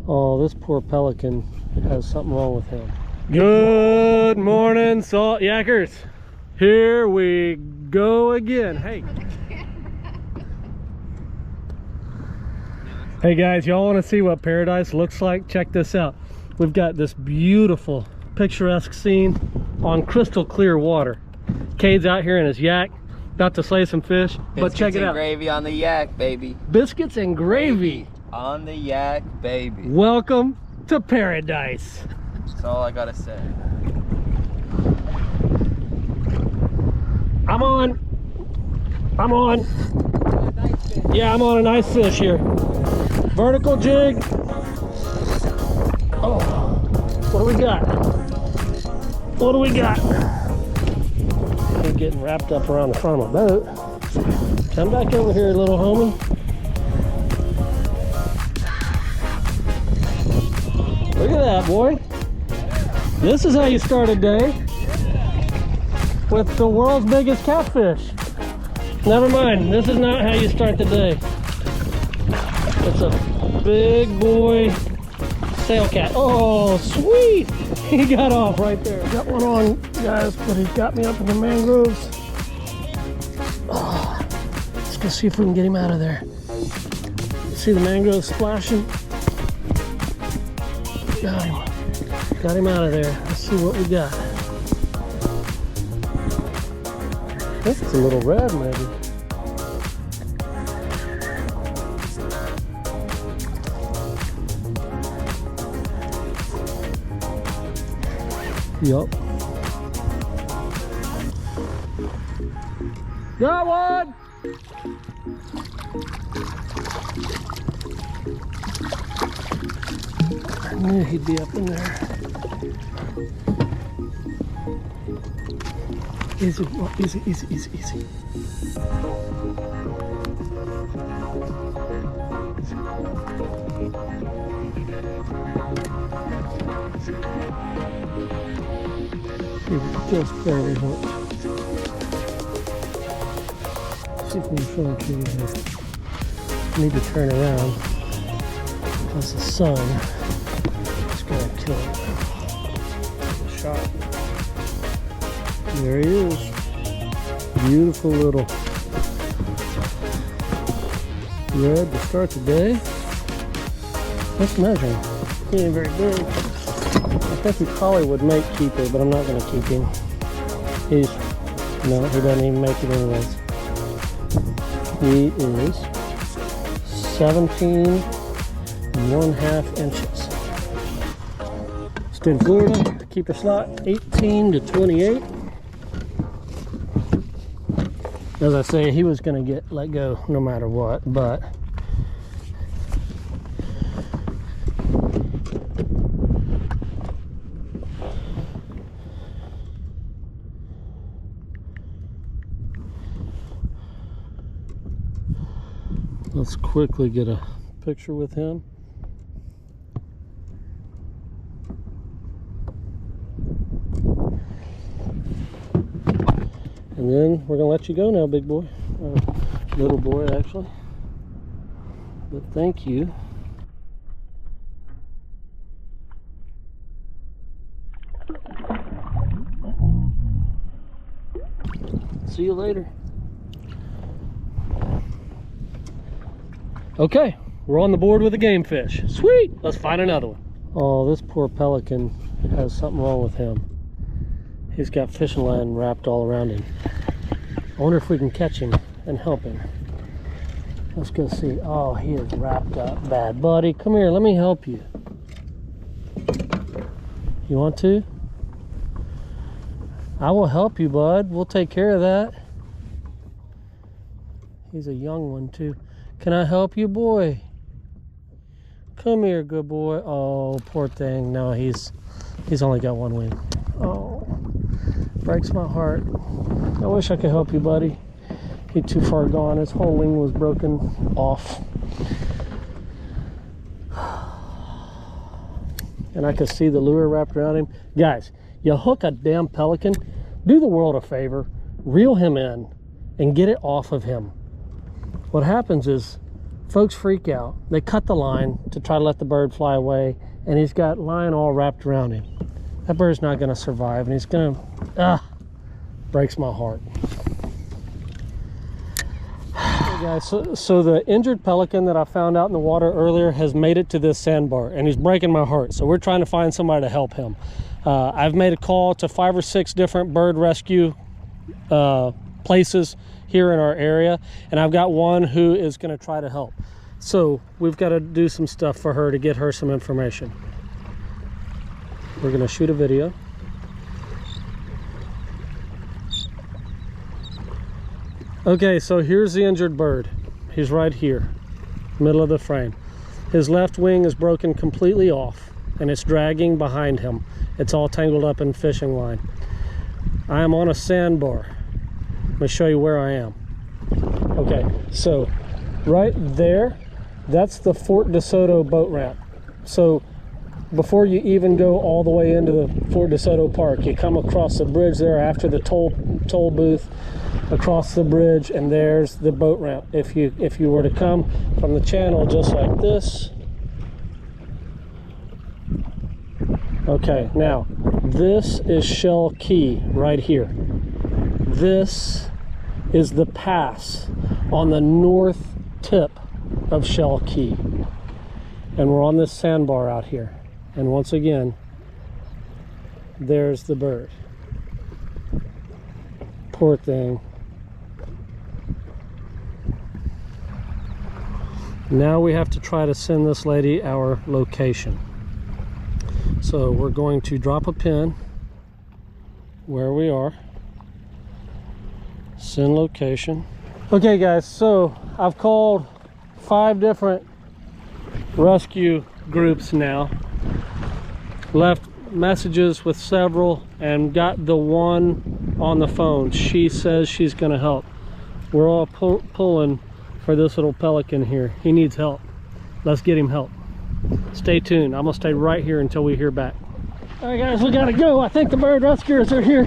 Oh, this poor pelican has something wrong with him. Good morning, salt yackers. Here we go again. Hey. Hey guys, y'all want to see what paradise looks like? Check this out. We've got this beautiful, picturesque scene on crystal clear water. Cade's out here in his yak, about to slay some fish. But check it out. Biscuits and gravy on the yak, baby. Biscuits and gravy on the yak, baby. Welcome to paradise. That's all I gotta say. I'm on. Yeah, I'm on a nice fish here. Vertical jig. Oh, what do we got? What do we got? He's getting wrapped up around the front of my boat. Come back over here, little homie. Look at that, boy. This is how you start a day with the world's biggest catfish. Never mind, this is not how you start the day. It's a big boy sail cat. Oh, sweet! He got off right there. Got one on, guys, but he got me up in the mangroves. Oh, let's go see if we can get him out of there. See the mangroves splashing? Got him. Got him out of there. Let's see what we got. I think it's a little red, maybe. Yup. Got one! I knew he'd be up in there. Easy, easy, easy, easy, easy. He just barely hooked. See if we can show him to you here. I need to turn around because the sun is going to kill it. Shot. There he is. Beautiful little red to start the day. Let's measure him. He ain't very big. I think he probably would make keeper, but I'm not going to keep him. No, he doesn't even make it anyways. He is 17.5 inches. Still in Florida, keeper slot 18 to 28. As I say, he was going to get let go no matter what, but let's quickly get a picture with him. And then we're gonna let you go now, big boy. Little boy, actually. But thank you. See you later. Okay, we're on the board with a game fish. Sweet, let's find another one. Oh, this poor pelican has something wrong with him. He's got fishing line wrapped all around him. I wonder if we can catch him and help him. Let's go see. Oh, he is wrapped up bad. Buddy, come here, let me help you. You want to? I will help you, bud. We'll take care of that. He's a young one, too. Can I help you, boy? Come here, good boy. Oh, poor thing. No, he's only got one wing. Oh, breaks my heart. I wish I could help you, buddy. He's too far gone. His whole wing was broken off. And I could see the lure wrapped around him. Guys, you hook a damn pelican, do the world a favor, reel him in, and get it off of him. What happens is Folks freak out. They cut the line to try to let the bird fly away, and he's got line all wrapped around him. That bird's not going to survive, and he's going to, breaks my heart. Okay guys, so the injured pelican that I found out in the water earlier has made it to this sandbar, and he's breaking my heart. So we're trying to find somebody to help him. I've made a call to 5 or 6 different bird rescue places here in our area, and I've got one who is going to try to help. So we've got to do some stuff for her to get her some information. We're going to shoot a video. Okay, so here's the injured bird. He's right here, middle of the frame. His left wing is broken completely off, and it's dragging behind him. It's all tangled up in fishing line. I am on a sandbar. Let me show you where I am. Okay, so right there, that's the Fort DeSoto boat ramp. So before you even go all the way into the Fort DeSoto Park, you come across the bridge there after the toll booth, across the bridge, and there's the boat ramp. If you were to come from the channel just like this. Okay, now this is Shell Key right here. This is the pass on the north tip of Shell Key, and we're on this sandbar out here. And once again, there's the bird. Poor thing. Now we have to try to send this lady our location. So we're going to drop a pin where we are. Send location. Okay guys, so I've called 5 different rescue groups now. Left messages with several and got the one on the phone. She says she's going to help. We're all pulling for this little pelican here. He needs help. Let's get him help. Stay tuned. I'm going to stay right here until we hear back. All right guys, we got to go. I think the bird rescuers are here.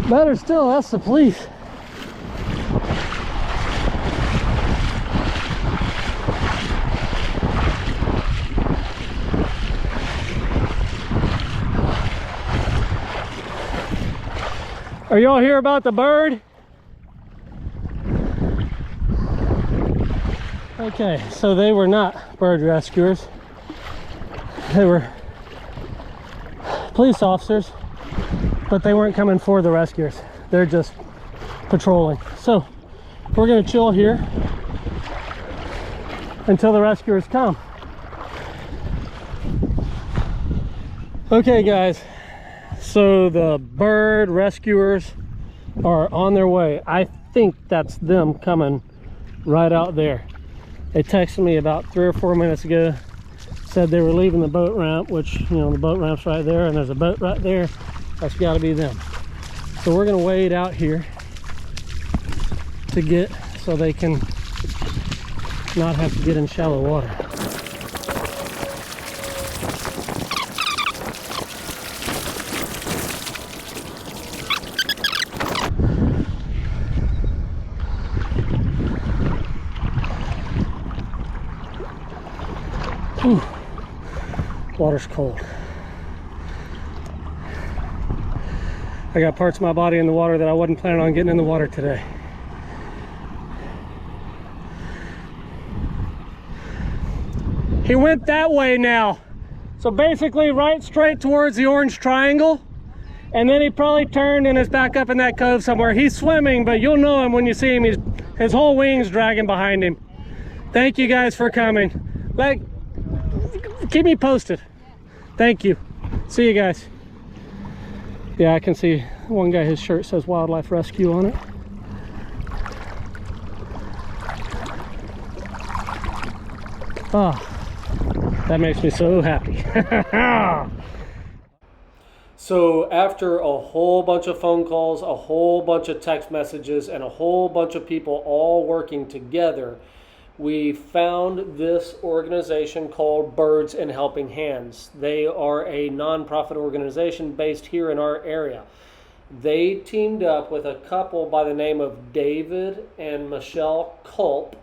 Better still, that's the police. Are y'all here about the bird? Okay, so they were not bird rescuers. They were police officers, but they weren't coming for the rescuers. They're just patrolling. So we're gonna chill here until the rescuers come. Okay guys, so the bird rescuers are on their way. I think that's them coming right out there. They texted me about 3 or 4 minutes ago, said they were leaving the boat ramp, which, you know, the boat ramp's right there, and there's a boat right there. That's got to be them. So we're going to wade out here to get, so they can not have to get in shallow water. Whew. Water's cold. I got parts of my body in the water that I wasn't planning on getting in the water today. He went that way now. So basically right straight towards the orange triangle. And then he probably turned and is back up in that cove somewhere. He's swimming, but you'll know him when you see him. His whole wing's dragging behind him. Thank you guys for coming. Keep me posted. Thank you. See you guys. Yeah, I can see one guy, his shirt says Wildlife Rescue on it. Ah, that makes me so happy. So after a whole bunch of phone calls, a whole bunch of text messages, and a whole bunch of people all working together, we found this organization called Birds and Helping Hands. They are a nonprofit organization based here in our area. They teamed up with a couple by the name of David and Michelle Kulp.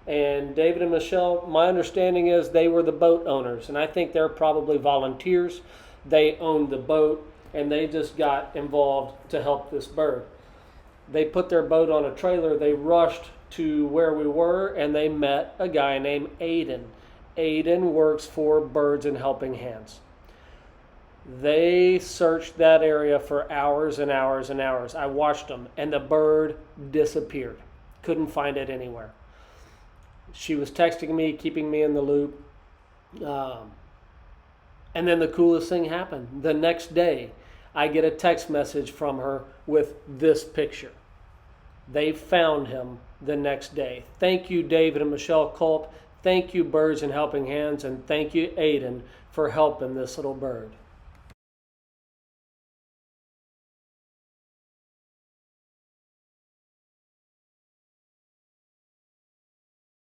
And David and Michelle, my understanding is they were the boat owners, and I think they're probably volunteers. They owned the boat, and they just got involved to help this bird. They put their boat on a trailer. They rushed to where we were, and they met a guy named Aiden. Aiden works for Birds and Helping Hands. They searched that area for hours and hours and hours. I watched them, and the bird disappeared. Couldn't find it anywhere. She was texting me, keeping me in the loop. And then the coolest thing happened. The next day, I get a text message from her with this picture. They found him the next day. Thank you, David and Michelle Kulp. Thank you, Birds and Helping Hands. And thank you, Aiden, for helping this little bird.